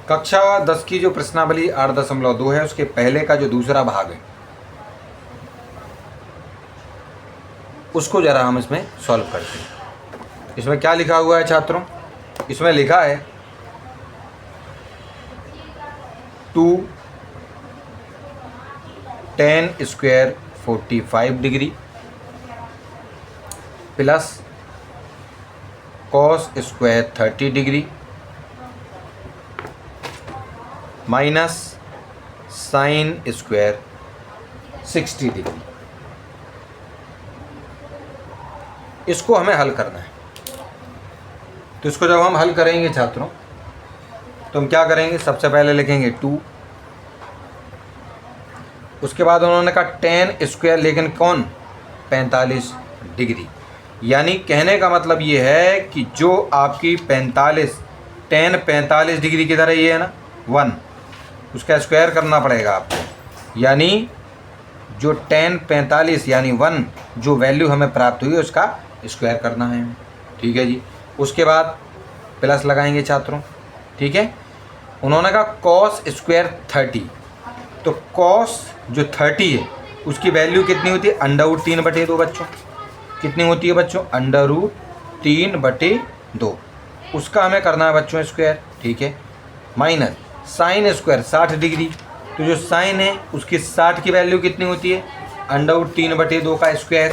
कक्षा 10 की जो प्रश्नावली 8.2 है उसके पहले का जो दूसरा भाग है उसको जरा हम इसमें सॉल्व करते हैं। इसमें क्या लिखा हुआ है छात्रों? इसमें लिखा है 2 tan square 45 degree plus cos square 30 degree minus sine square 60 degree. इसको हमें हल करना है। तो इसको जब हम हल करेंगे छात्रों तो हम क्या करेंगे? सबसे पहले लिखेंगे 2, उसके बाद उन्होंने कहा tan स्क्वायर, लेकिन कौन? 45 डिग्री। यानी कहने का मतलब ये है कि जो आपकी 45 tan 45 डिग्री की तरह ये है ना 1, उसका स्क्वायर करना पड़ेगा आपको। यानी जो tan 45 यानी 1 जो वैल्यू हमें प्राप्त हुई है उसका स्क्वायर करना है। ठीक है जी। उसके बाद प्लस लगाएंगे छात्रों। ठीक है। उन्होंने कहा cos स्क्वायर 30, तो cos जो 30 है उसकी वैल्यू कितनी होती है? √3/2 बच्चों। कितनी होती है बच्चों? √3/2। उसका हमें करना है बच्चों स्क्वायर। ठीक है। माइनस साइन स्क्वायर 60 डिग्री, तो जो साइन है उसकी 60 की वैल्यू कितनी होती है? √3/2 का स्क्वायर।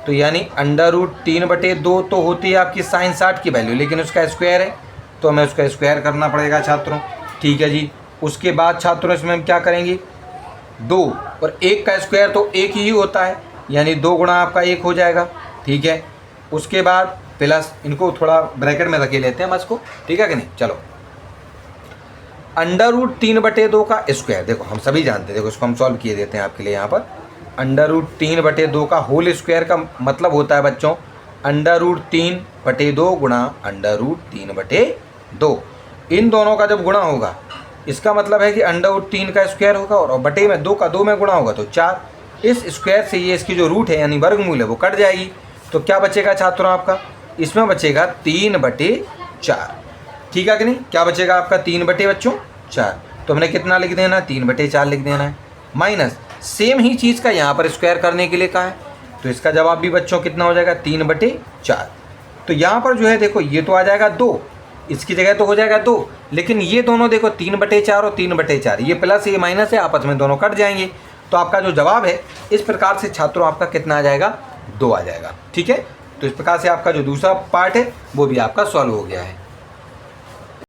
तो यानी √3/2 तो होती है आपकी साइन 60 की वैल्यू, लेकिन उसका स्क्वायर है तो हमें उसका स्क्वायर करना पड़ेगा छात्रों। ठीक है जी। उसके बाद छात्रों इसमें हम क्या करेंगे? 2 और 1 का स्क्वायर तो 1 ही होता है, यानी 2 गुणा आपका 1 हो जाएगा। ठीक है। उसके बाद प्लस, इनको थोड़ा ब्रैकेट में रखे लेते हैं बस को। ठीक है कि नहीं? चलो, √3/2 का स्क्वायर, देखो हम सभी जानते हैं, देखो इसको हम सॉल्व किए देते हैं आपके लिए। यहाँ पर √3/2 का होल स्क्वायर का मतलब होता है बच्चों √3/2 गुणा √3/2। इन दोनों का जब गुणा होगा इसका मतलब है कि √3 का स्क्वायर होगा और बटे में 2 का 2 में गुणा होगा तो 4। इस स्क्वायर से ये इसकी जो रूट है यानी वर्गमूल है वो कट जाएगी। तो क्या बचेगा छात्रों आपका? इसमें बचेगा 3/4। ठीक है कि नहीं? क्या बचेगा आपका? 3/4। तो हमने कितना लिख देना? 3/4 लिख देना है। माइनस सेम ही चीज़ का यहाँ पर स्क्वायर करने के लिए कहा है, तो इसका जवाब भी बच्चों कितना हो जाएगा? 3/4। तो यहाँ पर जो है देखो ये तो आ जाएगा 2, इसकी जगह तो हो जाएगा 2, लेकिन ये दोनों देखो 3/4 और 3/4, ये प्लस ये माइनस है, आपस में दोनों कट जाएंगे। तो आपका जो जवाब है इस प्रकार से छात्रों आपका कितना आ जाएगा? 2 आ जाएगा। ठीक है। तो इस प्रकार से आपका जो दूसरा पार्ट है वो भी आपका सॉल्व हो गया है।